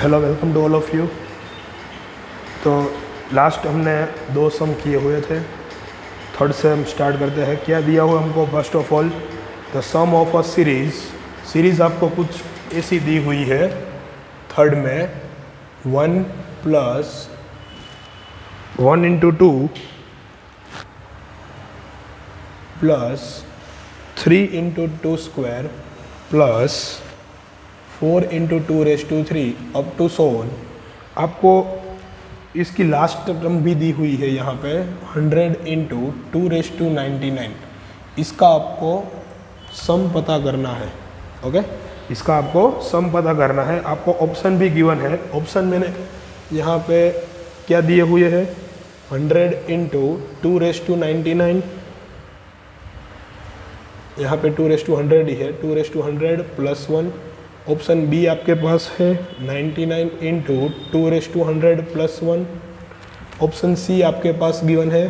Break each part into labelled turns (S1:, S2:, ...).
S1: Hello, welcome to all of you. तो last हमने 2 सम किए हुए थे, थर्ड से हम स्टार्ट करते हैं। क्या दिया हुआ हमको? First of all the sum of a series आपको कुछ ऐसी दी हुई है। थर्ड में 1 plus 1 into 2 plus 3 into 2 square plus 4 into 2⁻³ up to so on. आपको इसकी लास्ट टर्म भी दी हुई है यहाँ पे 100 इंटू 2⁻99। इसका आपको सम पता करना है। ओके, इसका आपको सम पता करना है। आपको ऑप्शन भी गिवन है। ऑप्शन मैंने यहाँ पे क्या दिए हुए हैं? 100 इंटू 2⁻99, यहाँ पे 2⁻100 ही है, 2⁻100 प्लस 1। ऑप्शन बी आपके पास है 99 इंटू 2⁻100 प्लस 1। ऑप्शन सी आपके पास गिवन है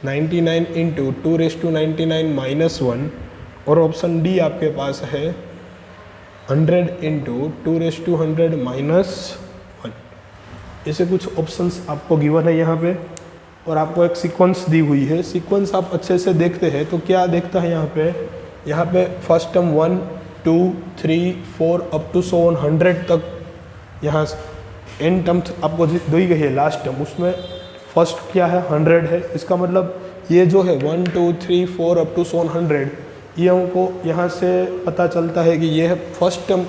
S1: 99 इंटू 2⁻99 माइनस 1। और ऑप्शन डी आपके पास है 100 इंटू 2⁻100 माइनस 1। ऐसे कुछ ऑप्शंस आपको गिवन है यहाँ पे, और आपको एक सीक्वेंस दी हुई है। सीक्वेंस आप अच्छे से देखते हैं तो क्या देखता है यहाँ पे first term 1 2 3 4 up to so on 100 तक, यहाँ एन टर्म्स आपको दी गई है लास्ट टर्म, उसमें फर्स्ट क्या है? 100 है। इसका मतलब ये जो है 1 2 3 4 अप टू सो ऑन 100, ये हमको यहाँ से पता चलता है कि ये है फर्स्ट टर्म,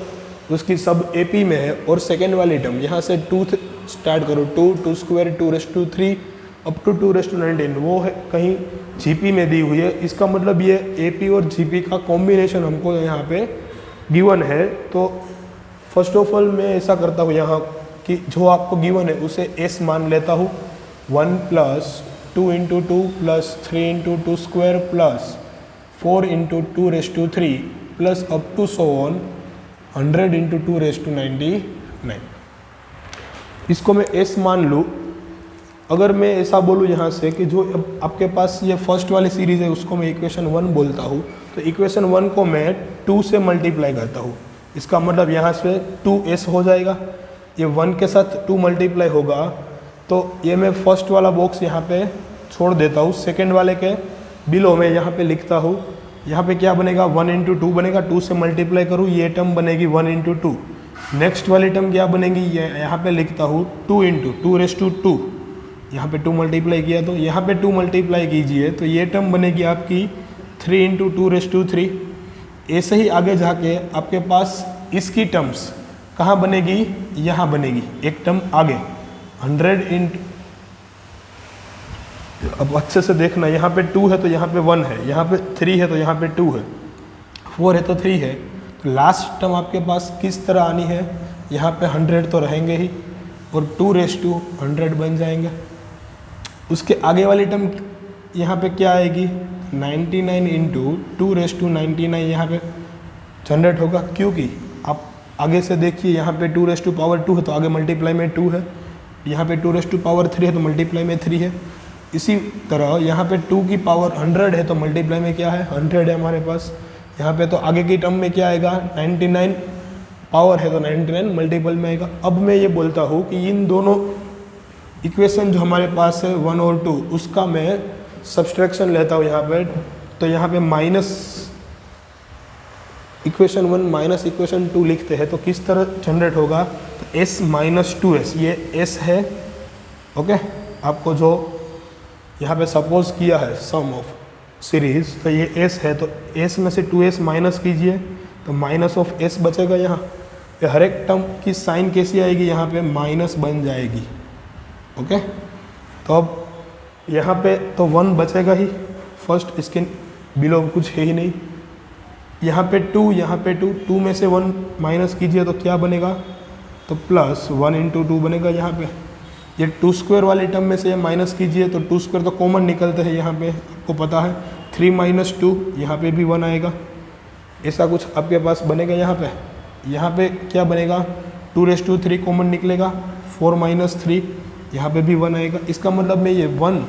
S1: उसकी सब एपी में है। और सेकेंड वाली टर्म यहाँ से 2 स्टार्ट करो, 2 स्क्वायर 2⁻³ अप टू 2⁻19, वो है कहीं जीपी में दी हुई है। इसका मतलब ये एपी और जीपी का कॉम्बिनेशन हमको यहाँ पे गिवन है। तो फर्स्ट ऑफ ऑल मैं ऐसा करता हूँ यहाँ कि जो आपको गिवन है उसे एस मान लेता हूँ। 1 plus 2 into 2 plus 3 into 2 square plus 4 into 2⁻³ plus up to so on 100 into 2⁻99। इसको मैं एस मान लूँ। अगर मैं ऐसा बोलूँ यहाँ से कि जो आपके पास ये फर्स्ट वाली सीरीज़ है उसको मैं इक्वेशन 1 बोलता हूँ, तो इक्वेशन 1 को मैं 2 से मल्टीप्लाई करता हूँ। इसका मतलब यहाँ से 2s हो जाएगा, ये 1 के साथ 2 मल्टीप्लाई होगा, तो ये मैं फर्स्ट वाला बॉक्स यहाँ पे छोड़ देता हूँ। सेकेंड वाले के बिलो में यहाँ पे लिखता हूँ। यहाँ पे क्या बनेगा? 1 इंटू 2 बनेगा, 2 से मल्टीप्लाई करूँ, ये टर्म बनेगी 1 इंटू 2। नेक्स्ट वाली टर्म क्या बनेगी? ये यहाँ पे लिखता हूँ 2 इंटू 2⁻²। यहाँ पे 2 मल्टीप्लाई किया तो यहाँ पे 2 मल्टीप्लाई कीजिए तो ये टर्म बनेगी आपकी 3 इंटू 2⁻3। ऐसे ही आगे जाके आपके पास इसकी टर्म्स कहाँ बनेगी? यहाँ बनेगी, एक टर्म आगे 100 इंटू, अब अच्छे से देखना, यहाँ पे 2 है तो यहाँ पे 1 है, यहाँ पे 3 है तो यहाँ पे 2 है, 4 है तो 3 है। तो लास्ट टर्म आपके पास किस तरह आनी है? यहाँ पे 100 तो रहेंगे ही और 2⁻100 बन जाएंगे। उसके आगे वाली टर्म यहाँ पे क्या आएगी? 99 इंटू 2⁻99 यहाँ पे जनरेट होगा, क्योंकि आप आगे से देखिए यहाँ पे 2⁻2 है तो आगे मल्टीप्लाई में 2 है, यहाँ पे 2⁻3 है तो मल्टीप्लाई में 3 है। इसी तरह यहाँ पे 2 की पावर 100 है तो मल्टीप्लाई में क्या है? 100 है हमारे पास। यहाँ पे तो आगे की टर्म में क्या आएगा? 99 पावर है तो 99 मल्टीपल में आएगा। अब मैं ये बोलता हूँ कि इन दोनों इक्वेशन जो हमारे पास है 1 और 2, उसका मैं सब्सट्रैक्शन लेता हूँ यहाँ पे। तो यहाँ पे माइनस इक्वेशन 1 माइनस इक्वेशन 2 लिखते हैं तो किस तरह जनरेट होगा? तो s माइनस 2s, ये s है। ओके, आपको जो यहाँ पे सपोज किया है सम ऑफ सीरीज, तो ये s है, तो s में से 2s माइनस कीजिए तो माइनस ऑफ s बचेगा। यहाँ पे हर एक टर्म की साइन कैसी आएगी? यहाँ पे माइनस बन जाएगी। ओके, तो अब यहाँ पे तो 1 बचेगा ही फर्स्ट, इसके बिलो कुछ है ही नहीं। यहाँ पे 2, यहाँ पे 2 में से 1 माइनस कीजिए तो क्या बनेगा? तो प्लस 1 इंटू 2 बनेगा। यहाँ पे ये 2 स्क्वायर वाली टर्म में से ये माइनस कीजिए तो 2 स्क्वायर तो कॉमन निकलते हैं, यहाँ पे आपको पता है 3 माइनस 2, यहाँ पे भी 1 आएगा। ऐसा कुछ आपके पास बनेगा। यहाँ पे क्या बनेगा? 2⁻3 कॉमन निकलेगा, 4 माइनस 3, यहाँ पे भी 1 आएगा। इसका मतलब मैं ये 1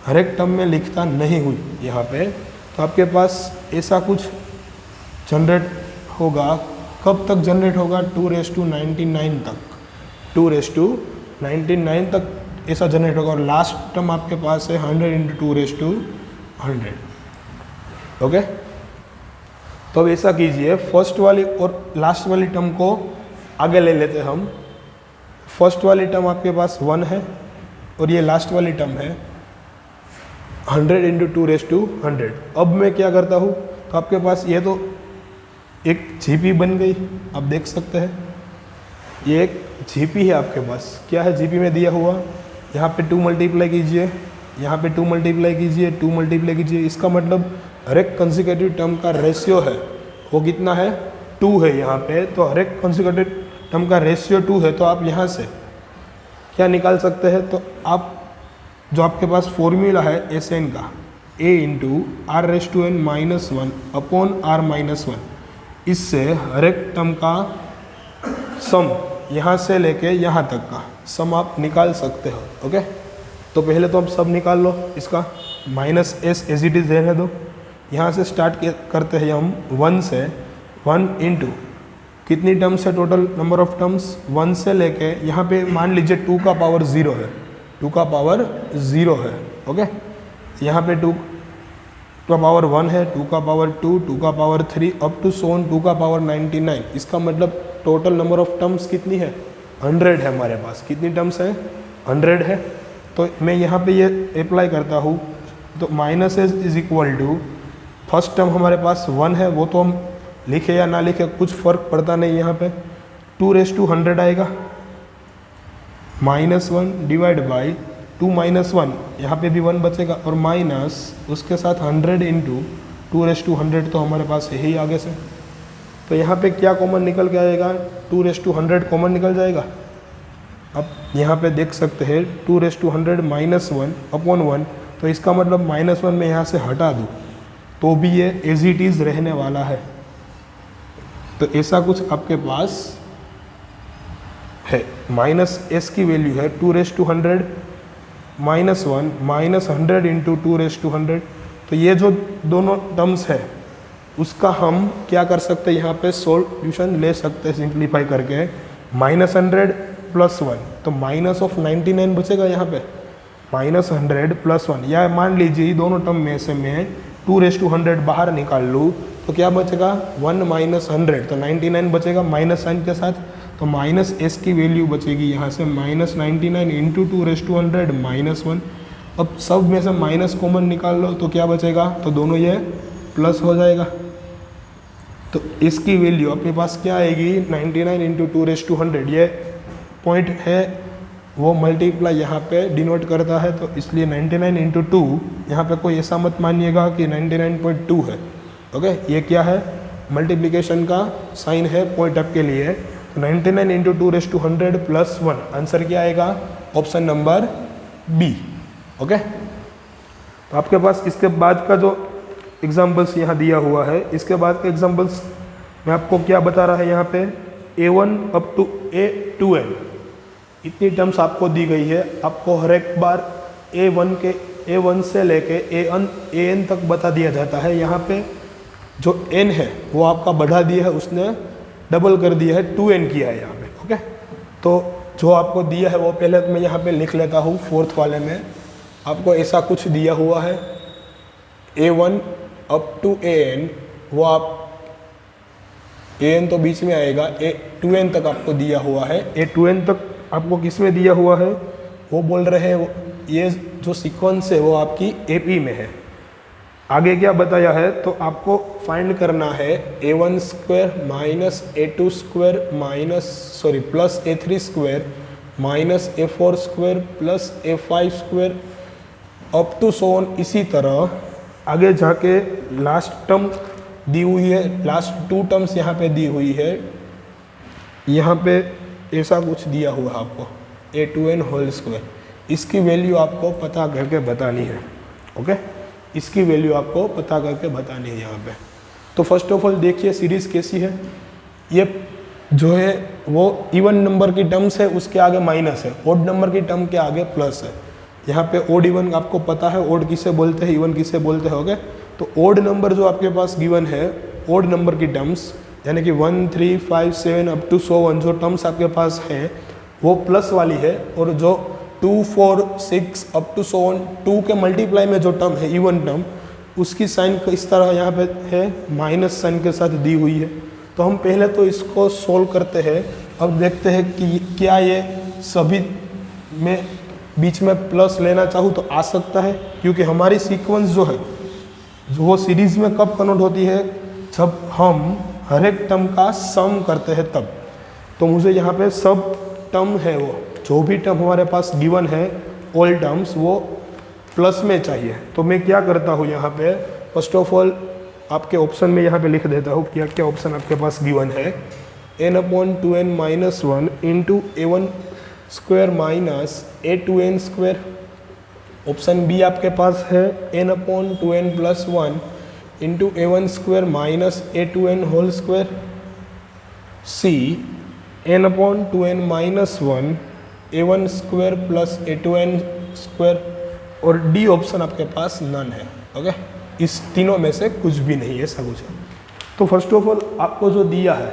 S1: हर एक टर्म में लिखता नहीं हुई यहाँ पे, तो आपके पास ऐसा कुछ जनरेट होगा। कब तक जनरेट होगा? 2⁻99 तक। 2^99 तक ऐसा जनरेट होगा, और लास्ट टर्म आपके पास है 100 × 2^100। ओके, तो अब ऐसा कीजिए, फर्स्ट वाली और लास्ट वाली टर्म को आगे ले लेते हैं हम। फर्स्ट वाली टर्म आपके पास 1 है और ये लास्ट वाली टर्म है 100 × 2^100। अब मैं क्या करता हूँ, तो आपके पास ये तो एक जीपी बन गई, आप देख सकते हैं ये एक जीपी है आपके पास। क्या है जीपी में दिया हुआ, यहाँ पे 2 मल्टीप्लाई कीजिए, यहाँ पे 2 मल्टीप्लाई कीजिए, 2 मल्टीप्लाई कीजिए। इसका मतलब हर एक कंसेक्यूटिव टर्म का रेशियो है वो कितना है, 2 है यहाँ पे। तो हर एक कंसेक्यूटिव टर्म का रेशियो 2 है, तो आप यहाँ से क्या निकाल सकते हैं, तो आप जो आपके पास फॉर्मूला है एसएन का, a × r⁻1/r-1, इससे हर एक टर्म का सम यहाँ से लेके यहाँ तक का सम आप निकाल सकते हो। ओके, तो पहले तो आप सब निकाल लो, इसका -s एज इट इज़ रहने दो। यहाँ से स्टार्ट करते हैं हम 1 से, 1 × कितनी टर्म्स है, टोटल नंबर ऑफ टर्म्स 1 से लेके यहाँ पे मान लीजिए 2 का पावर 0 है, 2 का पावर 0 है। ओके, यहाँ पे 2 का पावर 1 है, 2 का पावर 2, 2 का पावर 3 अप टू सोन 2 का पावर 99। इसका मतलब टोटल नंबर ऑफ टर्म्स कितनी है, 100 है हमारे पास। कितनी टर्म्स है, 100 है। तो मैं यहाँ पे ये अप्लाई करता हूँ, तो -s is equal to, first term हमारे पास 1 है, वो तो हम लिखे या ना लिखे कुछ फ़र्क पड़ता नहीं, यहाँ पे 2^100 आएगा, -1 डिवाइड बाई 2 - 1, यहाँ पे भी 1 बचेगा, और माइनस उसके साथ 100 × 2^100 तो हमारे पास है ही आगे से। तो यहाँ पे क्या कॉमन निकल के आएगा, 2^100 कॉमन निकल जाएगा। अब यहाँ पे देख सकते हैं 2^100 -1/1, तो इसका मतलब -1 में यहाँ से हटा दूँ तो भी ये एज इट इज़ रहने वाला है। तो ऐसा कुछ आपके पास है। -s की वैल्यू है 2^100 -1 -100 × 2^100। तो ये जो दोनों टर्म्स है उसका हम क्या कर सकते हैं, यहाँ पे सॉल्यूशन ले सकते हैं सिंप्लीफाई करके। -100 + 1, तो -99 बचेगा यहाँ पे, -100 + 1, या मान लीजिए दोनों टर्म में से मैं 2^100 बाहर निकाल लूँ तो क्या बचेगा, 1 - 100, तो 99 बचेगा माइनस साइन के साथ। तो -s की वैल्यू बचेगी यहाँ से -99 × 2^100 -1। अब सब में से माइनस कॉमन निकाल लो तो क्या बचेगा, तो दोनों ये प्लस हो जाएगा। तो इसकी वैल्यू अपने पास क्या आएगी, 99 × 2^100। ये पॉइंट है वो मल्टीप्लाई यहाँ पे डिनोट करता है, तो इसलिए 99 × 2, यहाँ पे कोई ऐसा मत मानिएगा कि 99.2 है। ओके, ये क्या है, मल्टीप्लिकेशन का साइन है पॉइंट अप के लिए। 99 × 2^100 + 1, आंसर क्या आएगा, ऑप्शन नंबर बी। ओके, तो आपके पास इसके बाद का जो एग्जाम्पल्स यहाँ दिया हुआ है, इसके बाद के एग्जाम्पल्स मैं आपको क्या बता रहा है, यहाँ पे A1 अप टू A2n इतनी टर्म्स आपको दी गई है। आपको हर एक बार A1 से लेके AN तक बता दिया जाता है। यहाँ पे जो n है वो आपका बढ़ा दिया है, उसने डबल कर दिया है, 2n किया है यहाँ पे। ओके, तो जो आपको दिया है वो पहले मैं यहाँ पे लिख लेता हूँ। फोर्थ वाले में आपको ऐसा कुछ दिया हुआ है, A1 अप टू AN, वो आप AN तो बीच में आएगा, A2n तक आपको दिया हुआ है। A2n तक आपको किस में दिया हुआ है, वो बोल रहे हैं ये जो सीक्वेंस है वो आपकी AP में है। आगे क्या बताया है, तो आपको फाइंड करना है A1² A2² plus A3² A4² plus A5² up to so on. इसी तरह आगे जाके लास्ट टर्म दी हुई है, लास्ट 2 टर्म्स यहाँ पे दी हुई है। यहाँ पे ऐसा कुछ दिया हुआ है आपको A2n²। इसकी वैल्यू आपको पता करके बतानी है। ओके, इसकी वैल्यू आपको पता करके बतानी है यहाँ पे। तो फर्स्ट ऑफ ऑल देखिए सीरीज़ कैसी है। ये जो है वो इवन नंबर की टर्म्स है, उसके आगे माइनस है, ओड नंबर की टर्म के आगे प्लस है। यहाँ पे ओड इवन आपको पता है, ओड किसे बोलते हैं, इवन किसे बोलते हैं। ओके, तो ओड नंबर जो आपके पास गिवन है, ओड नंबर की टर्म्स यानी कि 1, 3, 5, 7 अप टू 100 जो टर्म्स आपके पास है, वो प्लस वाली है, और जो 2, 4, 6 अप टू 7 2 के मल्टीप्लाई में जो टर्म है इवन टर्म, उसकी साइन इस तरह यहाँ पे है माइनस साइन के साथ दी हुई है। तो हम पहले तो इसको सोल्व करते हैं। अब देखते हैं कि क्या ये सभी में बीच में प्लस लेना चाहूँ तो आ सकता है, क्योंकि हमारी सीक्वेंस जो है वो सीरीज में कब कन्वर्ट होती है, जब हम हर एक टर्म का सम करते हैं तब। तो मुझे यहाँ पे सब टर्म है, वो जो भी टर्म हमारे पास गिवन है ऑल टर्म्स, वो प्लस में चाहिए। तो मैं क्या करता हूँ यहाँ पे, फर्स्ट ऑफ ऑल आपके ऑप्शन में यहाँ पे लिख देता हूँ क्या क्या ऑप्शन आपके पास गिवन है। n/2n-1 into a1 square minus a2n square. Option B आपके पास है n/2n+1 into a1 square minus a2n whole square. C n/2n-1 a1 square plus a2n square. और डी ऑप्शन आपके पास नन है। ओके, इस तीनों में से कुछ भी नहीं है, ऐसा कुछ है। तो फर्स्ट ऑफ ऑल आपको जो दिया है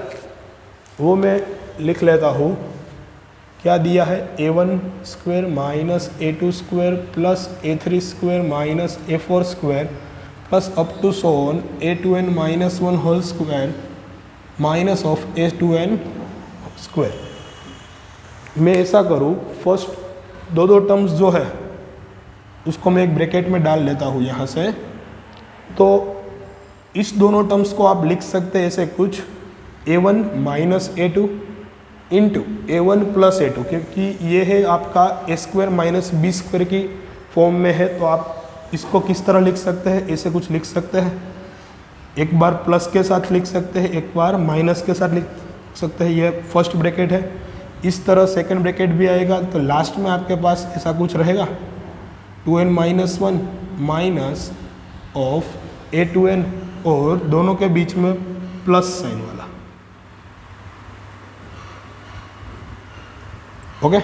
S1: वो मैं लिख लेता हूँ। क्या दिया है, a1 square minus a2 square plus a3 square minus a4 square plus up to so on a2n-1 whole square minus of a2n square. मैं ऐसा करूँ, फर्स्ट दो टर्म्स जो है उसको मैं एक ब्रैकेट में डाल लेता हूँ यहाँ से। तो इस दोनों टर्म्स को आप लिख सकते हैं ऐसे कुछ, a1 minus a2 into a1 plus a2, क्योंकि ये है आपका a square minus b square की फॉर्म में है। तो आप इसको किस तरह लिख सकते हैं, ऐसे कुछ लिख सकते हैं, एक बार प्लस के साथ लिख सकते हैं, एक बार माइनस के साथ लिख सकते हैं। ये फर्स्ट ब्रैकेट है। इस तरह सेकंड ब्रैकेट भी आएगा, तो लास्ट में आपके पास ऐसा कुछ रहेगा 2n-1 माइनस ऑफ a2n, और दोनों के बीच में प्लस साइन वाला। ओके,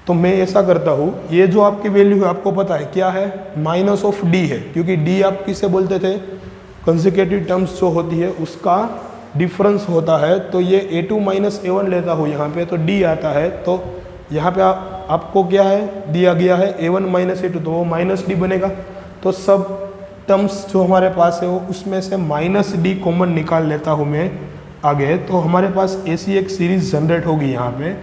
S1: तो मैं ऐसा करता हूँ, ये जो आपकी वैल्यू है आपको पता है क्या है, माइनस ऑफ डी है, क्योंकि डी आप किसे बोलते थे, कंसेक्यूटिव टर्म्स जो होती है उसका डिफरेंस होता है। तो ये a2 माइनस a1 लेता हूँ यहाँ पे, तो d आता है। तो यहाँ पे आपको क्या है दिया गया है, a1 माइनस a2, तो वो माइनस डी बनेगा। तो सब टर्म्स जो हमारे पास है वो उसमें से माइनस डी कॉमन निकाल लेता हूँ मैं आगे। तो हमारे पास ऐसी एक सीरीज जनरेट होगी यहाँ पे।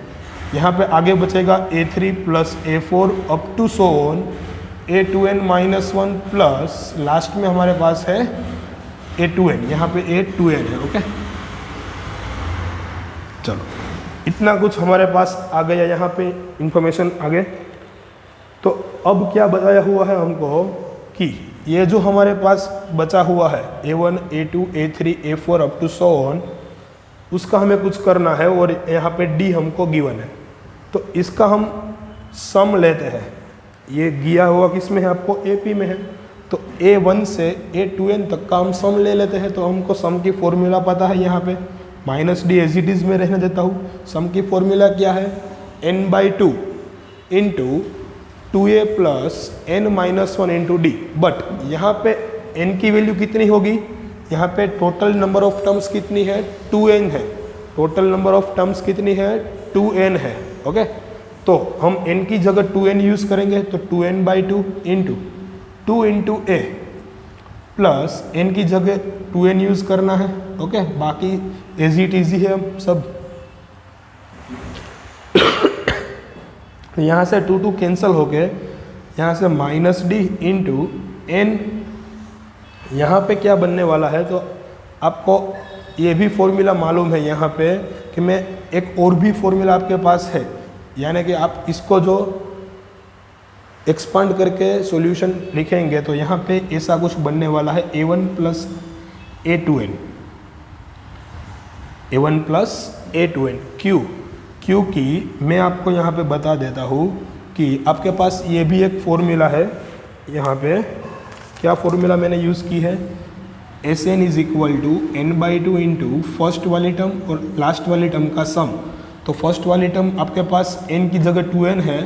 S1: यहाँ पे आगे बचेगा a3 plus a4 up to so on a2n-1 plus last में हमारे पास है a2n, यहाँ पे a2n है। ओके, चलो इतना कुछ हमारे पास आ गया यहाँ पे इंफॉर्मेशन आगे। तो अब क्या बताया हुआ है हमको कि ये जो हमारे पास बचा हुआ है a1, a2, a3, a4 up to सोन, उसका हमें कुछ करना है, और यहाँ पे d हमको गिवन है। तो इसका हम सम लेते हैं। ये दिया हुआ किस में है आपको, AP में है। तो a1 से a2n तक का हम सम ले लेते हैं। तो हमको सम की फॉर्मूला पता है, यहाँ पे minus d as it is में रहने देता हूँ। सम की फॉर्मूला क्या है, n/2 into 2a plus n-1 into D. But यहाँ पे n की वैल्यू कितनी होगी, यहाँ पे टोटल नंबर ऑफ टर्म्स कितनी है, 2n है। टोटल नंबर ऑफ टर्म्स कितनी है, 2n है। ओके, तो हम n की जगह 2n यूज़ करेंगे, तो 2n/2 into 2 into a plus n की जगह 2n यूज़ करना है। ओके, बाकी एज इट इजी है सब। यहाँ से 2 कैंसिल हो गए, यहाँ से माइनस डी इंटू n। यहाँ पे क्या बनने वाला है, तो आपको ये भी फॉर्मूला मालूम है यहाँ पे कि मैं एक और भी फॉर्मूला आपके पास है, यानी कि आप इसको जो एक्सपांड करके सॉल्यूशन लिखेंगे तो यहाँ पे ऐसा कुछ बनने वाला है a1 plus a2n, a1 plus a2n। क्योंकि मैं आपको यहाँ पे बता देता हूँ कि आपके पास ये भी एक फॉर्मूला है। यहाँ पे क्या फॉर्मूला मैंने यूज़ की है, Sn is equal to n/2 into first वाली टर्म और लास्ट वाली टर्म का सम। तो फर्स्ट वाली टर्म आपके पास n की जगह 2n है,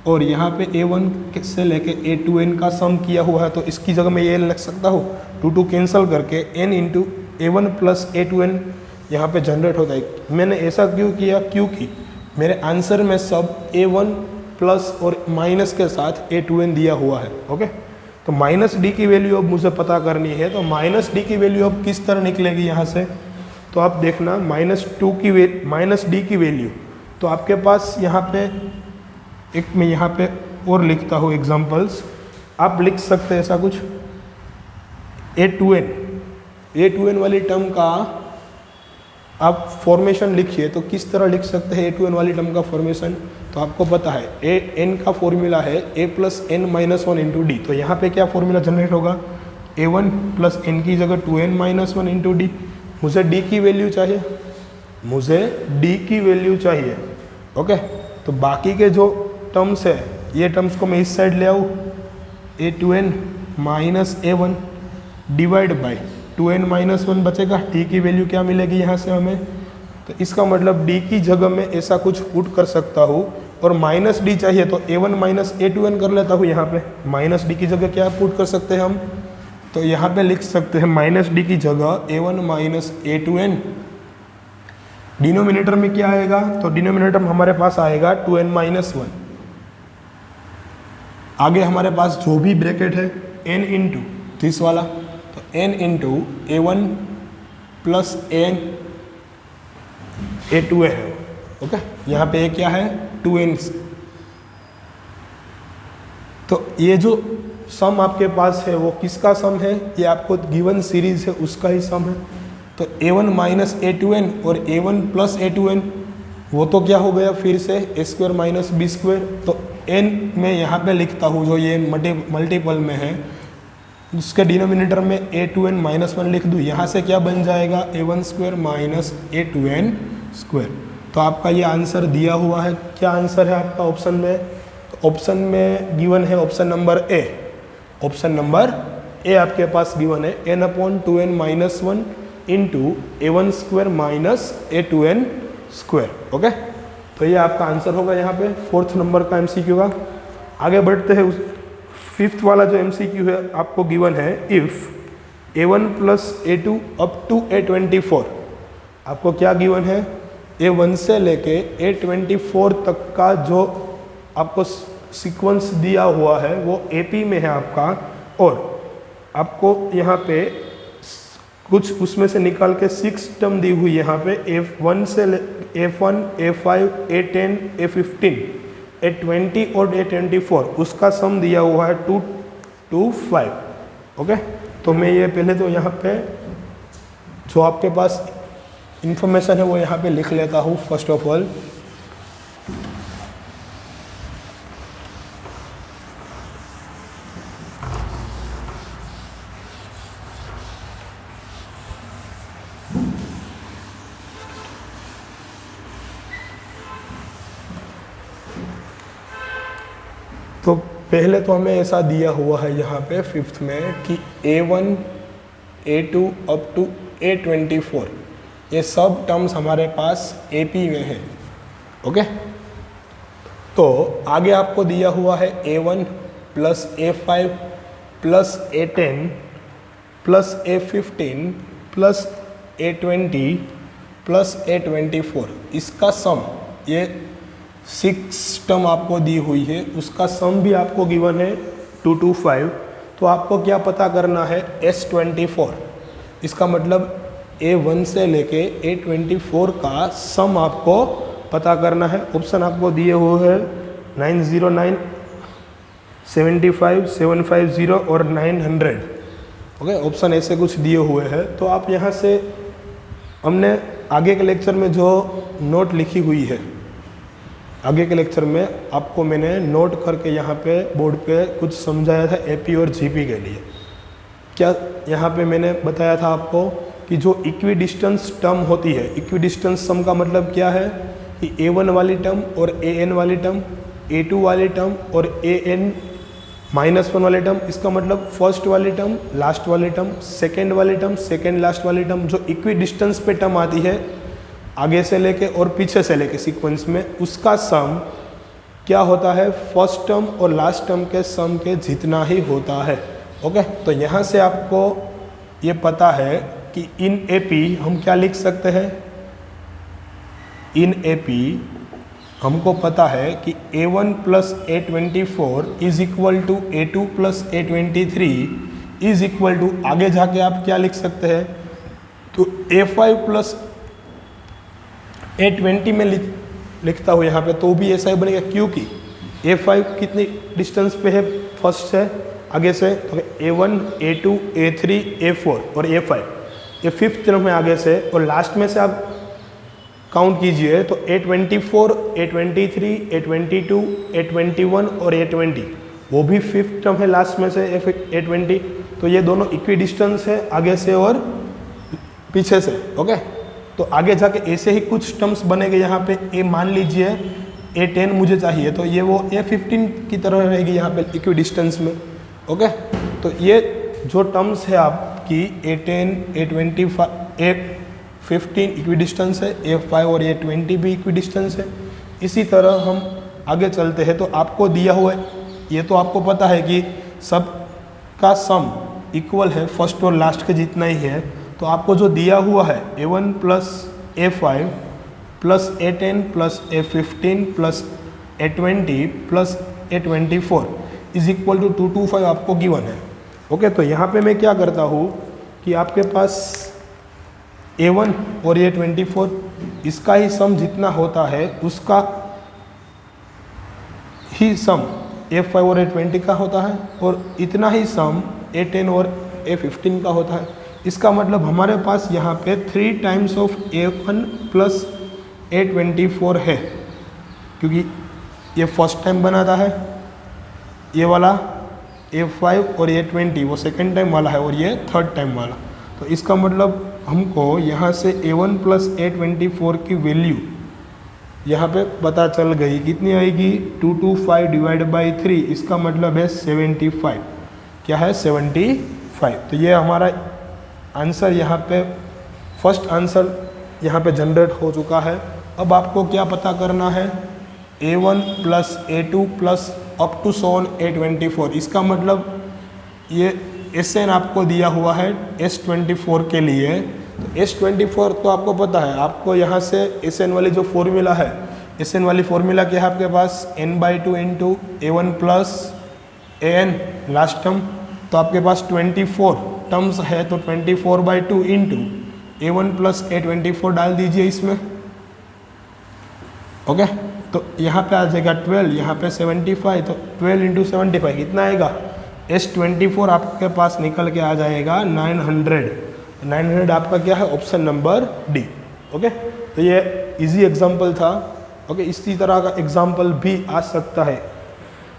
S1: और यहाँ पे a1 से लेके a2n का सम किया हुआ है। तो इसकी जगह मैं ये लिख सकता हूँ 2 कैंसिल करके n into a1 plus a2n यहाँ पे जनरेट होता है। मैंने ऐसा क्यों किया, क्योंकि मेरे आंसर में सब A1 प्लस और माइनस के साथ A2n दिया हुआ है। ओके, तो माइनस डी की वैल्यू अब मुझे पता करनी है। तो माइनस डी की वैल्यू अब किस तरह निकलेगी यहाँ से, तो आप देखना माइनस डी की वैल्यू, तो आपके पास यहाँ पे एक मैं यहाँ पे और लिखता हूँ एग्जांपल्स, आप लिख सकते हैं ऐसा कुछ A2n वाली टर्म का आप फॉर्मेशन लिखिए। तो किस तरह लिख सकते हैं A2n वाली टर्म का फॉर्मेशन, तो आपको पता है an का फॉर्मूला है a plus n minus one into d. तो यहाँ पे क्या फॉर्मूला जनरेट होगा, a1 प्लस एन की जगह 2n minus one into D. मुझे d की वैल्यू चाहिए, ओके। तो बाकी के जो टर्म्स है ये टर्म्स को मैं इस साइड ले आऊँ, a2n minus a1 divide by 2n minus one बचेगा। d की वैल्यू क्या मिलेगी यहाँ से हमें, तो इसका मतलब d की जगह में ऐसा कुछ पुट कर सकता हूँ, और माइनस डी चाहिए तो a1 माइनस a2n कर लेता हूँ। यहाँ पे माइनस डी की जगह क्या पुट कर सकते हैं हम, तो यहाँ पे लिख सकते हैं माइनस डी की जगह a1 माइनस a2n। डिनोमिनेटर में क्या आएगा, तो डिनोमिनेटर में हमारे पास आएगा 2n माइनस वन। आगे हमारे पास जो भी ब्रैकेट है n इंटू दिस वाला, तो n into a1 plus n a2 है। ओके, यहाँ पे ये क्या है 2n। तो ये जो सम आपके पास है वो किसका सम है, ये आपको गिवन सीरीज है उसका ही सम है। तो a1 माइनस a2n और a1 प्लस a2n वो तो क्या हो गया फिर से a square minus b square. तो n मैं यहाँ पे लिखता हूँ जो ये मल्टीपल में है, उसके डिनोमिनेटर में a2n माइनस वन लिख दूँ। यहाँ से क्या बन जाएगा a1 square minus a2n square. तो आपका ये आंसर दिया हुआ है। क्या आंसर है आपका ऑप्शन में, तो ऑप्शन में गिवन है option number A. Option number A आपके पास गिवन है n upon 2n minus one into a1 square minus a2n square. Okay, तो ये आपका आंसर होगा यहाँ पे 4th नंबर का MCQ का। आगे बढ़ते हैं, उस 5th वाला जो MCQ है आपको गिवन है if a1 plus a2 up to a24। आपको क्या गिवन है, a1 से लेके a24 तक का जो आपको सीक्वेंस दिया हुआ है वो AP में है आपका, और आपको यहाँ पे कुछ उसमें से निकाल के 6 टर्म दी हुई यहाँ पे F1 से F1 A5 A10 A15 A20 और A24 उसका सम दिया हुआ है 2 to 5। ओके, तो मैं ये पहले तो यहाँ पे जो आपके पास इंफॉर्मेशन है वो यहाँ पे लिख लेता हूँ फर्स्ट ऑफ ऑल। तो पहले तो हमें ऐसा दिया हुआ है यहाँ पे 5th में कि A1 A2 up to A24 ये सब टर्म्स हमारे पास AP में है। ओके, तो आगे आपको दिया हुआ है A1 plus A5 plus A10 plus A15 plus A20 plus A24 इसका सम, ये 6 टर्म आपको दी हुई है, उसका सम भी आपको गिवन है 2 to 5। तो आपको क्या पता करना है S24, इसका मतलब A1 से लेके A24 का सम आपको पता करना है। ऑप्शन आपको दिए हुए हैं 909, 75, 750 और 900। ओके, ऑप्शन ऐसे कुछ दिए हुए हैं। तो आप यहाँ से हमने आगे के लेक्चर में जो नोट लिखी हुई है, आगे के लेक्चर में आपको मैंने नोट करके यहाँ पे बोर्ड पे कुछ समझाया था AP और GP के लिए। क्या यहाँ पे मैंने बताया था आपको कि जो इक्वी डिस्टेंस टर्म होती है, इक्वी डिस्टेंस सम का मतलब क्या है कि A1 वाली टर्म और AN वाली टर्म, A2 वाली टर्म और AN माइनस वन वाली टर्म, इसका मतलब फर्स्ट वाली टर्म, लास्ट वाली टर्म, सेकेंड वाली टर्म, सेकेंड लास्ट वाली टर्म, जो इक्वी डिस्टेंस पे टर्म आती है आगे से लेके और पीछे से लेके सीक्वेंस में, उसका सम क्या होता है, फर्स्ट टर्म और लास्ट टर्म के सम के जितना ही होता है। ओके, तो यहाँ से आपको ये पता है कि इन AP हम क्या लिख सकते हैं, इन AP हमको पता है कि A1 plus A24 is equal to A2 plus A23 is equal to, आगे जाके आप क्या लिख सकते हैं, तो A5 प्लस A20 में लिखता हूँ यहाँ पे तो भी ऐसा ही बनेगा, क्योंकि A5 कितनी डिस्टेंस पे है फर्स्ट से आगे से, तो A1 A2 A3 A4 और A5 ये फिफ्थ टर्म है आगे से, और लास्ट में से आप काउंट कीजिए तो A24 A23 A22 A21 और A20 वो भी फिफ्थ टर्म है लास्ट में से A20, तो ये दोनों इक्वी डिस्टेंस है आगे से और पीछे से। ओके, तो आगे जाके ऐसे ही कुछ टर्म्स बनेंगे यहाँ पे। ए मान लीजिए A10 मुझे चाहिए तो ये वो A15 की तरह रहेगी यहाँ पे इक्वी डिस्टेंस में। ओके, तो ये जो टर्म्स है आपकी A10 A25 A15 equi distance है, A5 और A20 भी इक्वी डिस्टेंस है। इसी तरह हम आगे चलते हैं, तो आपको दिया हुआ है, ये तो आपको पता है कि सब का सम इक्वल है फर्स्ट और लास्ट के जितना ही है। तो आपको जो दिया हुआ है A1 plus A5 plus A10 plus A15 plus A20 plus A24 is equal to 225 आपको गिवन है। ओके, तो यहाँ पे मैं क्या करता हूँ कि आपके पास A1 और A24 इसका ही सम जितना होता है उसका ही सम A5 और A20 का होता है, और इतना ही सम A10 और A15 का होता है। इसका मतलब हमारे पास यहाँ पे 3 times of A1 plus A24 है, क्योंकि ये फर्स्ट टाइम बनाता है, ये वाला A5 और A20 वो सेकेंड टाइम वाला है, और ये थर्ड टाइम वाला। तो इसका मतलब हमको यहाँ से A1 प्लस A24 की वैल्यू यहाँ पे पता चल गई, कितनी आएगी 225 डिवाइड बाई 3, इसका मतलब है 75। क्या है 75। तो ये हमारा आंसर यहाँ पे फर्स्ट आंसर यहाँ पे जनरेट हो चुका है। अब आपको क्या पता करना है, A1 plus A2 plus up to so on A24, इसका मतलब ये SN आपको दिया हुआ है S24 के लिए। तो S24 तो आपको पता है, आपको यहाँ से SN वाली जो फॉर्मूला है, SN वाली फॉर्मूला क्या है आपके पास, n/2 into A1 plus AN last term, तो आपके पास 24 टर्म्स है, तो 24/2 इंटू A1 प्लस A24 डाल दीजिए इसमें। ओके, तो यहाँ पे आ जाएगा 12, यहाँ पे 75, तो 12 इंटू 75 कितना आएगा, S24 आपके पास निकल के आ जाएगा 900 आपका क्या है, ऑप्शन नंबर डी। ओके, तो ये इजी एग्जांपल था। ओके, इसी तरह का एग्जांपल भी आ सकता है।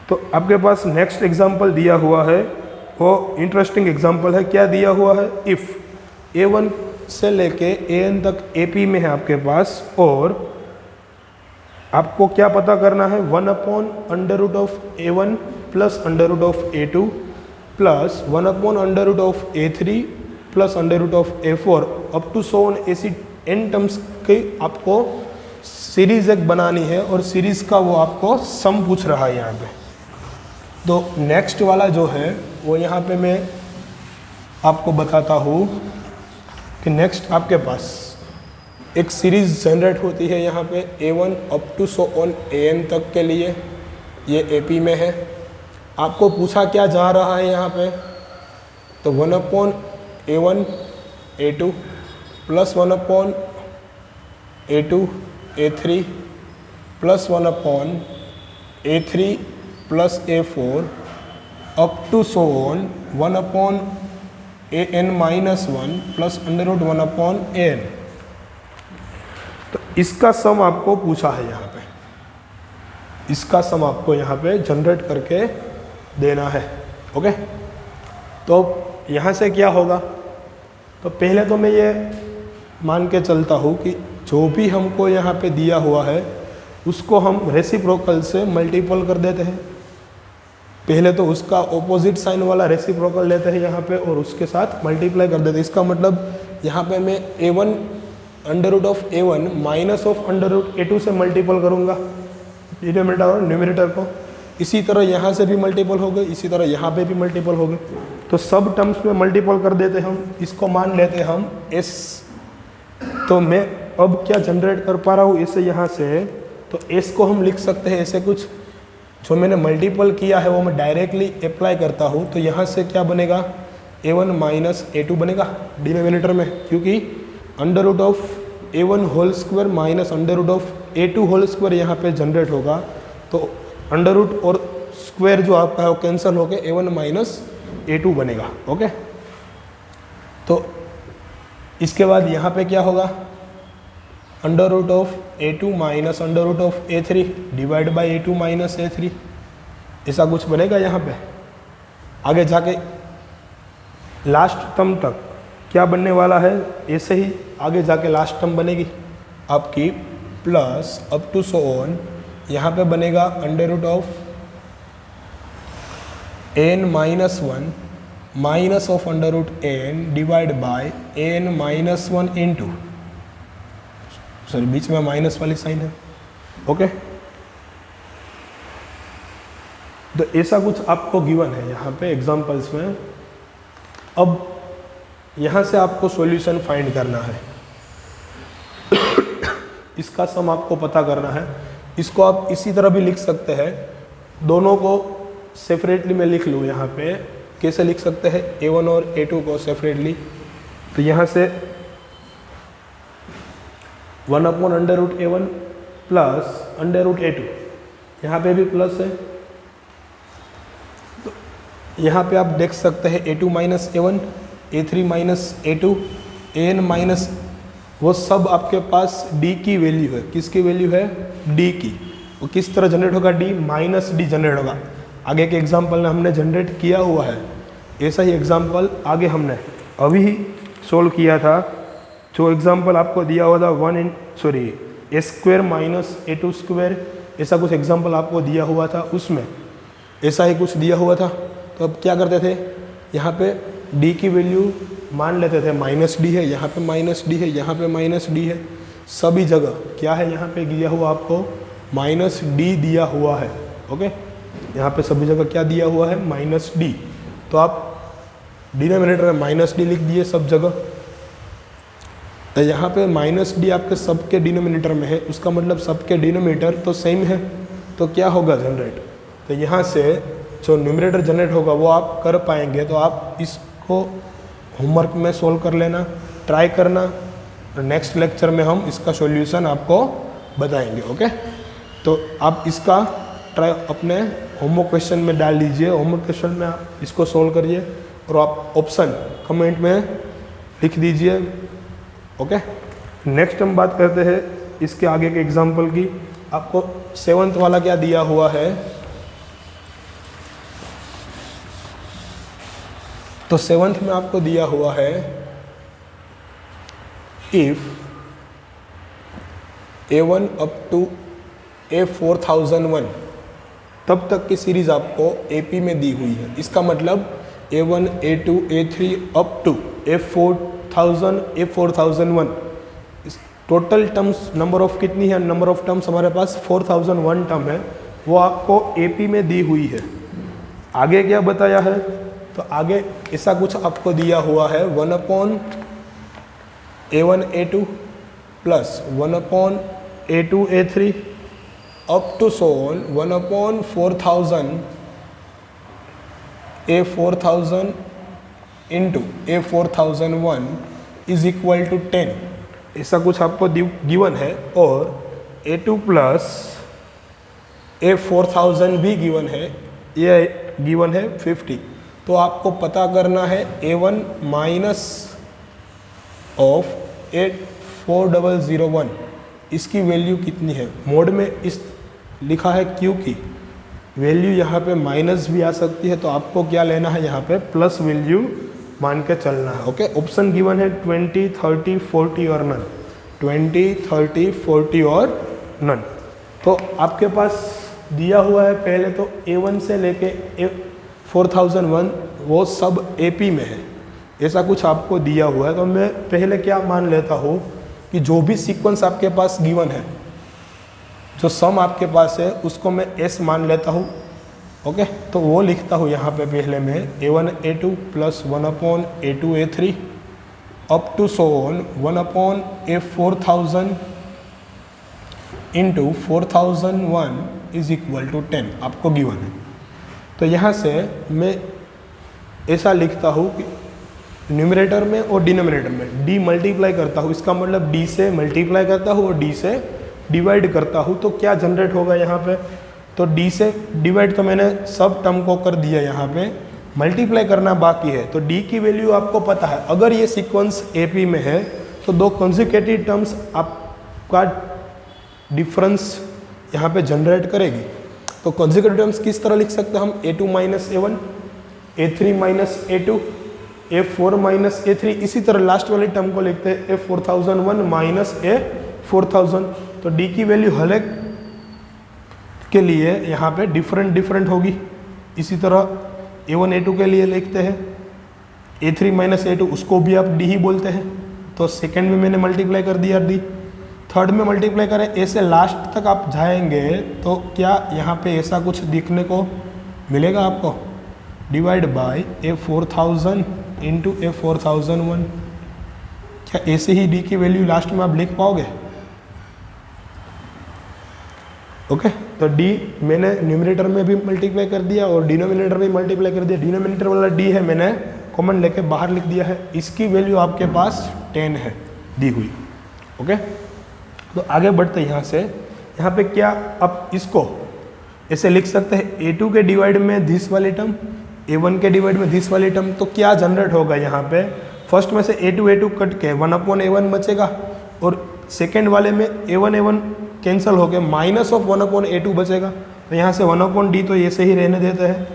S1: तो आपके पास नेक्स्ट एग्जांपल दिया हुआ है, वो इंटरेस्टिंग एग्जांपल है। क्या दिया हुआ है, इफ़ A1 से लेके AN तक AP में है आपके पास, और आपको क्या पता करना है, 1/√A1 plus √A2 plus 1/√A3 plus √A4 up to so on ऐसी n टर्म्स की आपको सीरीज एक बनानी है, और सीरीज का वो आपको सम पूछ रहा है यहाँ पे। तो नेक्स्ट वाला जो है वो यहाँ पे मैं आपको बताता हूँ कि नेक्स्ट आपके पास एक सीरीज जनरेट होती है यहाँ पे A1 up to Son AN तक के लिए, ये AP में है। आपको पूछा क्या जा रहा है यहाँ पे, तो 1/A1 A2 plus 1/A2 A3 plus 1/A3 plus A4 up to so on 1/AN-1 plus √1/AN। तो इसका सम आपको पूछा है यहाँ पे, इसका सम आपको यहाँ पे जनरेट करके देना है। ओके, तो यहाँ से क्या होगा, तो पहले तो मैं ये मान के चलता हूँ कि जो भी हमको यहाँ पे दिया हुआ है उसको हम रेसिप्रोकल से मल्टीपल कर देते हैं। पहले तो उसका ऑपोजिट साइन वाला रेसिप्रोकल लेते हैं यहाँ पे, और उसके साथ मल्टीप्लाई कर देते हैं। इसका मतलब यहाँ पे मैं A1 √A1 minus of √A2 से मल्टीपल करूँगा डिनोमिनेटर और न्यूमरेटर को। इसी तरह यहाँ से भी मल्टीपल हो गए, इसी तरह यहाँ पे भी मल्टीपल हो गए, तो सब टर्म्स में मल्टीपल कर देते हम। इसको मान लेते हम S। तो मैं अब क्या जनरेट कर पा रहा हूँ, इसे यहाँ से तो एस को हम लिख सकते हैं ऐसे कुछ, जो मैंने मल्टीपल किया है वो मैं डायरेक्टली अप्लाई करता हूँ, तो यहाँ से क्या बनेगा a1 माइनस a2 बनेगा डिनोमिनेटर में, क्योंकि under root of a1 whole square minus under root of a2 whole square यहाँ पे जनरेट होगा, तो अंडर रूट और स्क्वायर जो आपका है वो कैंसिल होकर a1 माइनस a2 बनेगा। ओके, तो इसके बाद यहाँ पे क्या होगा, under root of a2 minus under root of a3 divide by a2 minus a3, ऐसा कुछ बनेगा यहाँ पे। आगे जाके लास्ट टर्म तक क्या बनने वाला है, ऐसे ही आगे जाके लास्ट टर्म बनेगी आपकी plus up to so on, यहाँ पे बनेगा under root of n minus 1 minus of under root n divide by n minus 1 into, sorry बीच में माइनस वाली साइन है। ओके, तो ऐसा कुछ आपको गिवन है यहाँ पे एग्जांपल्स में। अब यहाँ से आपको सॉल्यूशन फाइंड करना है, इसका सम आपको पता करना है। इसको आप इसी तरह भी लिख सकते हैं, दोनों को सेपरेटली मैं लिख लूँ यहाँ पे, कैसे लिख सकते हैं a1 और a2 को सेपरेटली, तो यहाँ से 1 upon under root a1 plus under root a2, यहाँ पे भी प्लस है, तो यहाँ पे आप देख सकते हैं a2 minus a1, a3 minus a2, an minus, वो सब आपके पास d की वैल्यू है। किसकी वैल्यू है, d की। वो किस तरह जनरेट होगा, d माइनस डी जनरेट होगा। आगे के एग्जाम्पल में हमने जनरेट किया हुआ है, ऐसा ही एग्जाम्पल आगे हमने अभी ही सोल्व किया था। जो एग्जाम्पल आपको दिया हुआ था ए स्क्वायर माइनस a2 स्क्वायर, ऐसा कुछ एग्जाम्पल आपको दिया हुआ था, उसमें ऐसा ही कुछ दिया हुआ था। तो अब क्या करते थे, यहाँ पे d की वैल्यू मान लेते थे माइनस डी है, यहाँ पे माइनस डी है, यहाँ पे माइनस डी है, सभी जगह क्या है यहाँ पे दिया हुआ आपको माइनस डी दिया हुआ है। ओके, यहाँ पे सभी जगह क्या दिया हुआ है, माइनस डी। तो आप डिनोमिनेटर में माइनस डी लिख दिए सब जगह, तो यहाँ पे माइनस डी आपके सबके डिनोमिनेटर में है, उसका मतलब सबके डिनोमिनेटर तो सेम है, तो क्या होगा जनरेट, तो यहाँ से जो न्यूमरेटर जनरेट होगा वो आप कर पाएंगे। तो आप इसको होमवर्क में सोल्व कर लेना, ट्राई करना, नेक्स्ट लेक्चर में हम इसका सॉल्यूशन आपको बताएंगे। ओके, तो आप इसका ट्राई अपने होमवर्क क्वेश्चन में डाल दीजिए, होमवर्क क्वेश्चन में आप इसको सोल्व करिए और आप ऑप्शन कमेंट में लिख दीजिए। ओके, नेक्स्ट हम बात करते हैं इसके आगे के एग्जाम्पल की। आपको 7th वाला क्या दिया हुआ है, तो 7th में आपको दिया हुआ है if a1 up to a4001 तब तक की सीरीज आपको AP में दी हुई है। इसका मतलब a1 a2 a3 up to a4000 a4001, total terms number of कितनी है, नंबर ऑफ टर्म्स हमारे पास 4001 टर्म है, वो आपको AP में दी हुई है। आगे क्या बताया है, तो आगे ऐसा कुछ आपको दिया हुआ है 1 upon a1 a2 plus 1 upon a2 a3 up to so on 1 upon 4000 a4000 into a4001 is equal to 10, ऐसा कुछ आपको गिवन है। और a2 प्लस a4000 भी गिवन है, ये गिवन है 50। तो आपको पता करना है a1 माइनस ऑफ 84001 इसकी वैल्यू कितनी है। मोड में इस लिखा है क्यू की वैल्यू, यहाँ पे माइनस भी आ सकती है, तो आपको क्या लेना है, यहाँ पे प्लस वैल्यू मान के चलना है। ओके, ऑप्शन गिवन है 20, 30, 40 और नन, 20, 30, 40 और नन। तो आपके पास दिया हुआ है पहले तो a1 से लेके A4001 वो सब AP में है, ऐसा कुछ आपको दिया हुआ है। तो मैं पहले क्या मान लेता हूँ कि जो भी सीक्वेंस आपके पास गिवन है, जो सम आपके पास है, उसको मैं S मान लेता हूँ। ओके, तो वो लिखता हूँ यहाँ पे पहले मैं a1 a2 plus 1 upon a2 a3 up to so on 1 upon a4000 into 4001 is equal to 10 आपको गिवन है। तो यहाँ से मैं ऐसा लिखता हूँ कि न्यूमरेटर में और डिनोमिनेटर में डी मल्टीप्लाई करता हूँ, इसका मतलब डी से मल्टीप्लाई करता हूँ और डी से डिवाइड करता हूँ, तो क्या जनरेट होगा यहाँ पे, तो डी से डिवाइड तो मैंने सब टर्म को कर दिया, यहाँ पे मल्टीप्लाई करना बाकी है। तो डी की वैल्यू आपको पता है, अगर ये सीक्वेंस एपी में है तो दो कंसेक्यूटिव टर्म्स आपका डिफरेंस यहाँ पे जनरेट करेगी। तो कंसेक्यूटिव टर्म्स किस तरह लिख सकते हैं हम, a2 minus a1, a3 minus a2, a4 minus a3, इसी तरह लास्ट वाली टर्म को लिखते हैं a4001 माइनस a4000। तो d की वैल्यू हर एक के लिए यहाँ पे डिफरेंट होगी। इसी तरह a1 a2 के लिए लिखते हैं a3 माइनस a2, उसको भी आप d ही बोलते हैं। तो सेकेंड में मैंने मल्टीप्लाई कर दिया d, थर्ड में मल्टीप्लाई करें, ऐसे लास्ट तक आप जाएंगे तो क्या यहाँ पे ऐसा कुछ दिखने को मिलेगा आपको, divide by a4000 into a4001। क्या ऐसे ही d की वैल्यू लास्ट में आप लिख पाओगे? ओके, तो d मैंने न्यूमरेटर में भी मल्टीप्लाई कर दिया और डिनोमिनेटर में मल्टीप्लाई कर दिया। डिनोमिनेटर वाला d है, मैंने कॉमन लेके बाहर लिख दिया है। इसकी वैल्यू आपके पास 10 है दी हुई। ओके, तो आगे बढ़ते यहाँ से, यहाँ पे क्या आप इसको ऐसे लिख सकते हैं a2 के डिवाइड में दिस वाली टर्म, a1 के डिवाइड में दिस वाली टर्म। तो क्या जनरेट होगा यहाँ पे, फर्स्ट में से a2 कट के 1/a1 बचेगा और सेकेंड वाले में a1 कैंसिल होकर माइनस ऑफ 1/a2 बचेगा। तो यहाँ से 1/d तो ऐसे ही रहने देते हैं।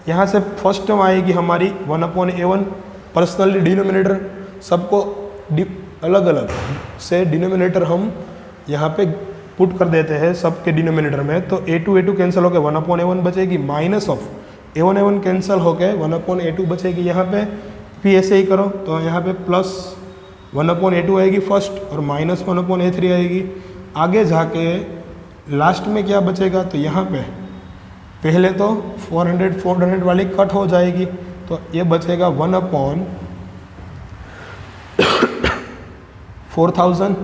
S1: यहाँ से फर्स्ट टर्म आएगी हमारी 1/a1, पर्सनली डिनोमिनेटर सबको अलग अलग से डिनोमिनेटर हम यहाँ पे पुट कर देते हैं सबके डिनोमिनेटर में। तो a2 कैंसिल होकर 1/a1 बचेगी, माइनस ऑफ a1 कैंसिल होकर 1/a2 बचेगी। यहाँ पे भी ऐसे ही करो, तो यहाँ पे प्लस 1/a2 आएगी फर्स्ट और माइनस 1/a3 आएगी। आगे जाके लास्ट में क्या बचेगा, तो यहाँ पे पहले तो 400 वाली कट हो जाएगी, तो ये बचेगा 1/4000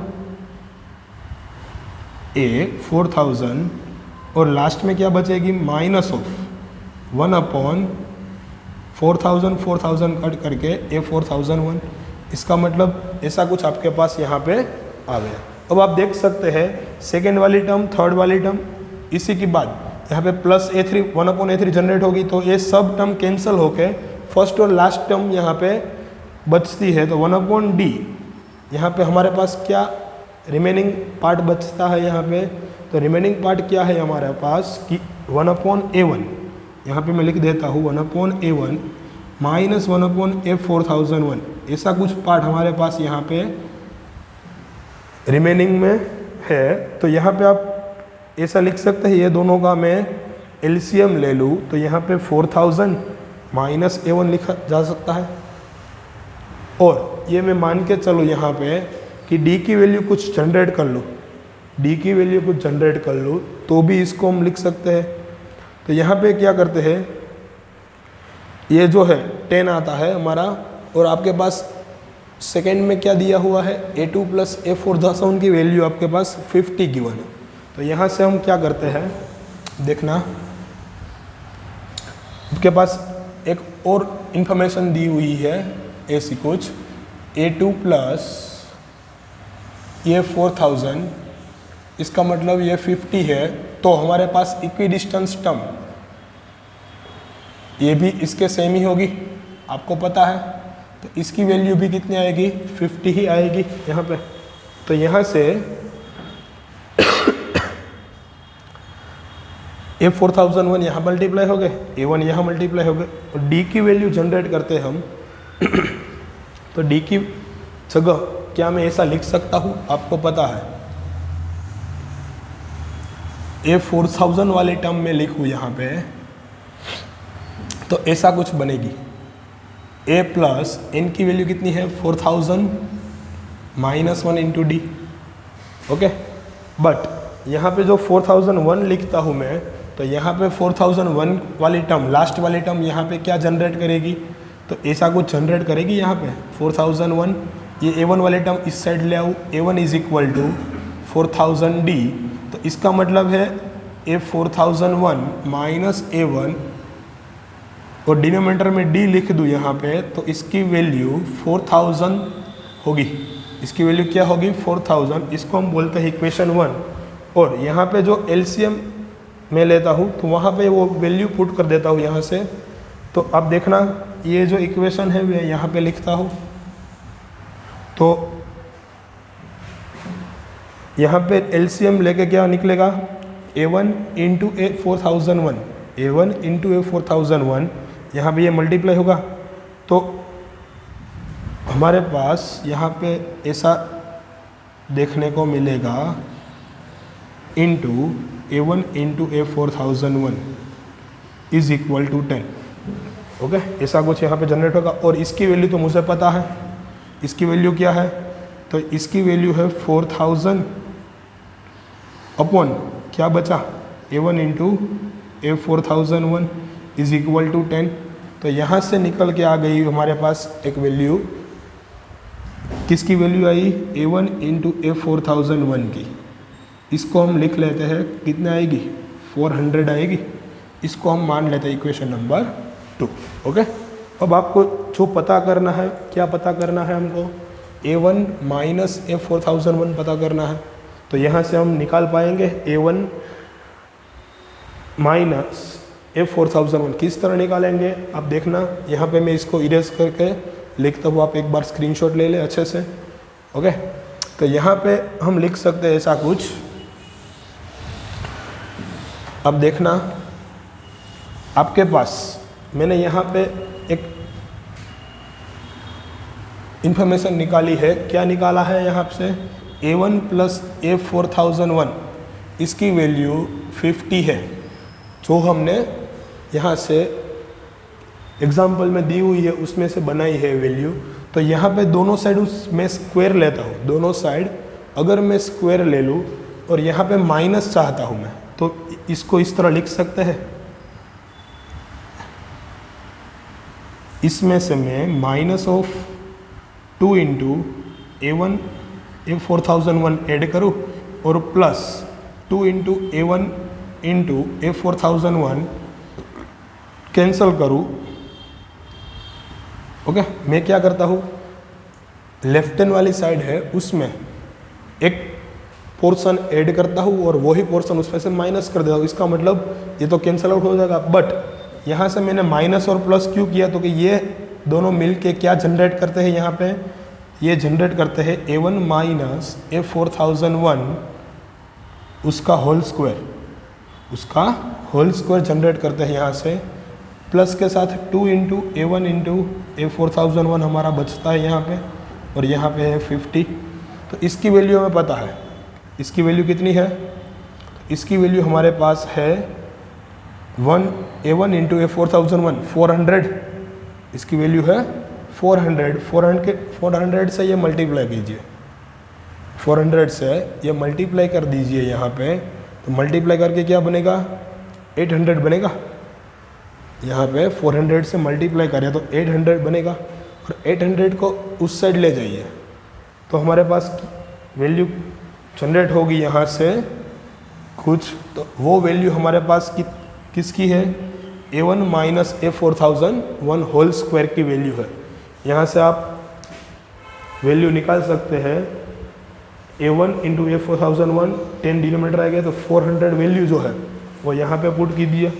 S1: 4000 और लास्ट में क्या बचेगी, माइनस ऑफ 1/4000 कट करके a4001। इसका मतलब ऐसा कुछ आपके पास यहाँ पे आ गया। अब आप देख सकते हैं सेकेंड वाली टर्म, थर्ड वाली टर्म, इसी के बाद यहाँ पे प्लस a3 1/a3 जनरेट होगी। तो ये सब टर्म कैंसिल होके फर्स्ट और लास्ट टर्म यहाँ पे बचती है। तो 1/d यहाँ पे हमारे पास क्या रिमेनिंग पार्ट बचता है यहाँ पे, तो रिमेनिंग पार्ट क्या है हमारे पास कि 1/a1, यहाँ पे मैं लिख देता हूँ 1/a1 माइनस 1/a4001, ऐसा कुछ पार्ट हमारे पास यहाँ पे रिमेनिंग में है। तो यहाँ पे आप ऐसा लिख सकते हैं, ये दोनों का मैं एलसीएम ले लूँ तो यहाँ पे 4000 माइनस a1 लिखा जा सकता है। और ये मैं मान के चलो यहाँ पे कि d की वैल्यू कुछ जनरेट कर लो, d की वैल्यू कुछ जनरेट कर लो तो भी इसको हम लिख सकते हैं। तो यहाँ पे क्या करते हैं, ये जो है 10 आता है हमारा और आपके पास सेकेंड में क्या दिया हुआ है, a2 प्लस a4000 की वैल्यू आपके पास 50 गिवन है। तो यहाँ से हम क्या करते हैं, देखना आपके पास एक और इंफॉर्मेशन दी हुई है ऐसी कुछ, a2 प्लस ये 4000, इसका मतलब ये 50 है। तो हमारे पास इक्वी डिस्टेंस टर्म ये भी इसके सेम ही होगी, आपको पता है। तो इसकी वैल्यू भी कितनी आएगी, 50 ही आएगी यहाँ पे। तो यहाँ से a4001 यहाँ मल्टीप्लाई हो गए, a1 यहाँ मल्टीप्लाई हो गए और d की वैल्यू जनरेट करते हैं हम। तो d की जगह क्या मैं ऐसा लिख सकता हूँ, आपको पता है a4000 वाले टर्म में लिखूँ यहाँ पे, तो ऐसा कुछ बनेगी। a प्लस n की वैल्यू कितनी है, 4000 minus 1 into D. Okay, but यहाँ पे जो 4001 लिखता हूँ मैं, तो यहाँ पे 4001 वाली टर्म, लास्ट वाली टर्म यहाँ पे क्या जनरेट करेगी, तो ऐसा कुछ जनरेट करेगी यहाँ पे 4001। ये a1 वाले टर्म इस साइड ले आऊँ, a1 is equal to 4000d। तो इसका मतलब है A4001 माइनस A1 और डिनोमिनेटर में D लिख दूँ यहाँ पे, तो इसकी वैल्यू 4000 होगी। इसकी वैल्यू क्या होगी? 4000। इसको हम बोलते हैं इक्वेशन 1। और यहाँ पे जो एलसीएम मैं लेता हूँ तो वहाँ पे वो वैल्यू पुट कर देता हूँ यहाँ से। तो अब देखना, ये जो इक्वेशन है मैं यहाँ पे लिखता हूँ। तो यहाँ पे एलसीएम लेके क्या निकलेगा? A1 into A4001, A1 into A4001, यहाँ पे ये मल्टीप्लाई होगा। तो हमारे पास यहाँ पे ऐसा देखने को मिलेगा into A1 into A4001 is equal to 10। Okay, ऐसा कुछ यहाँ पे जनरेट होगा। और इसकी वैल्यू तो मुझे पता है, इसकी वैल्यू क्या है? तो इसकी वैल्यू है 4000 अपॉन क्या बचा? A1 into A4001 is equal to 10। तो यहाँ से निकल के आ गई हमारे पास एक वैल्यू। किसकी वैल्यू आई? A1 इंटू A4001 की। इसको हम लिख लेते हैं, कितने आएगी? 400 आएगी। इसको हम मान लेते हैं इक्वेशन नंबर 2। ओके, अब आपको जो पता करना है, क्या पता करना है हमको? A1 माइनस A4001 पता करना है। तो यहाँ से हम निकाल पाएंगे A1 माइनस A4001। किस तरह निकालेंगे आप देखना, यहाँ पे मैं इसको इरेज करके लिखता हूँ, आप एक बार स्क्रीनशॉट ले लें अच्छे से। ओके, तो यहाँ पे हम लिख सकते हैं ऐसा कुछ। अब देखना, आपके पास मैंने यहाँ पे एक इंफॉर्मेशन निकाली है। क्या निकाला है यहाँ से? A1 प्लस A4001, इसकी वैल्यू 50 है, जो हमने यहाँ से एग्जाम्पल में दी हुई है उसमें से बनाई है वैल्यू। तो यहाँ पे दोनों साइड मैं स्क्वायर लेता हूँ। दोनों साइड अगर मैं स्क्वायर ले लूँ और यहाँ पे माइनस चाहता हूँ मैं, तो इसको इस तरह लिख सकते हैं। इसमें से मैं minus of 2 into A1 A4001 add करूँ और plus 2 into A1 into A4001 cancel करूँ। ओके, मैं क्या करता हूँ, लेफ्ट हैंड वाली साइड है उसमें एक पोर्शन ऐड करता हूँ और वही पोर्शन उसमें से माइनस कर देता हूँ। इसका मतलब ये तो कैंसल आउट हो जाएगा। बट यहाँ से मैंने माइनस और प्लस क्यों किया? तो कि ये दोनों मिल के क्या जनरेट करते हैं? यहाँ पे ये जनरेट करते हैं A1 माइनस A4001 उसका होल स्क्वायर, उसका होल स्क्वायर जनरेट करते हैं यहाँ से। प्लस के साथ 2 इंटू A1 इंटू A4001 हमारा बचता है यहाँ पे, और यहाँ पे है 50। तो इसकी वैल्यू हमें पता है। इसकी वैल्यू कितनी है? इसकी वैल्यू हमारे पास है A1 इंटू A4001 400। इसकी वैल्यू है 400 से ये मल्टीप्लाई कीजिए, 400 से ये मल्टीप्लाई कर दीजिए यहाँ पे। तो मल्टीप्लाई करके क्या बनेगा? 800 बनेगा। यहाँ पे 400 से मल्टीप्लाई करें तो 800 बनेगा, और 800 को उस साइड ले जाइए तो हमारे पास वैल्यू जनरेट होगी यहाँ से कुछ। तो वो वैल्यू हमारे पास किसकी है? A1 minus A4001 whole square की वैल्यू है। यहाँ से आप वैल्यू निकाल सकते हैं। A1 इंटू A4001 10 डिनोमिनेटर आ गया, तो 400 वैल्यू जो है वो यहाँ पे पुट कीजिए।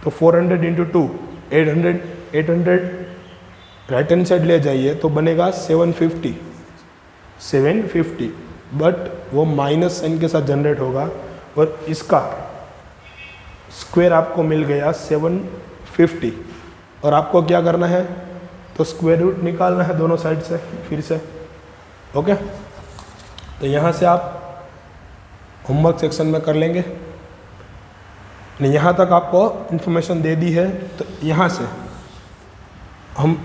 S1: तो 400 इंटू 2 800 राइट हैंड साइड ले जाइए तो बनेगा 750। बट वो माइनस साइन के साथ जनरेट होगा, और इसका स्क्वायर आपको मिल गया 750। और आपको क्या करना है? तो स्क्वायर रूट निकालना है दोनों साइड से फिर से। ओके, तो यहाँ से आप होमवर्क सेक्शन में कर लेंगे। यहाँ तक आपको इन्फॉर्मेशन दे दी है, तो यहाँ से हम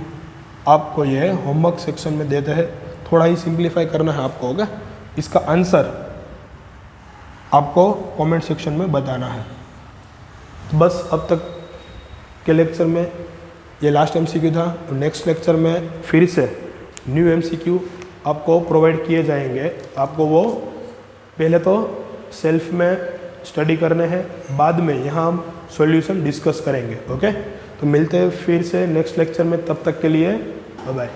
S1: आपको ये होमवर्क सेक्शन में देते हैं। थोड़ा ही सिंप्लीफाई करना है आपको। होगा, इसका आंसर आपको कमेंट सेक्शन में बताना है। तो बस अब तक के लेक्चर में ये लास्ट MCQ था। तो नेक्स्ट लेक्चर में फिर से न्यू MCQ आपको प्रोवाइड किए जाएंगे। आपको वो पहले तो सेल्फ में स्टडी करने हैं, बाद में यहाँ हम सॉल्यूशन डिस्कस करेंगे। ओके, तो मिलते हैं फिर से नेक्स्ट लेक्चर में, तब तक के लिए बाय बाय।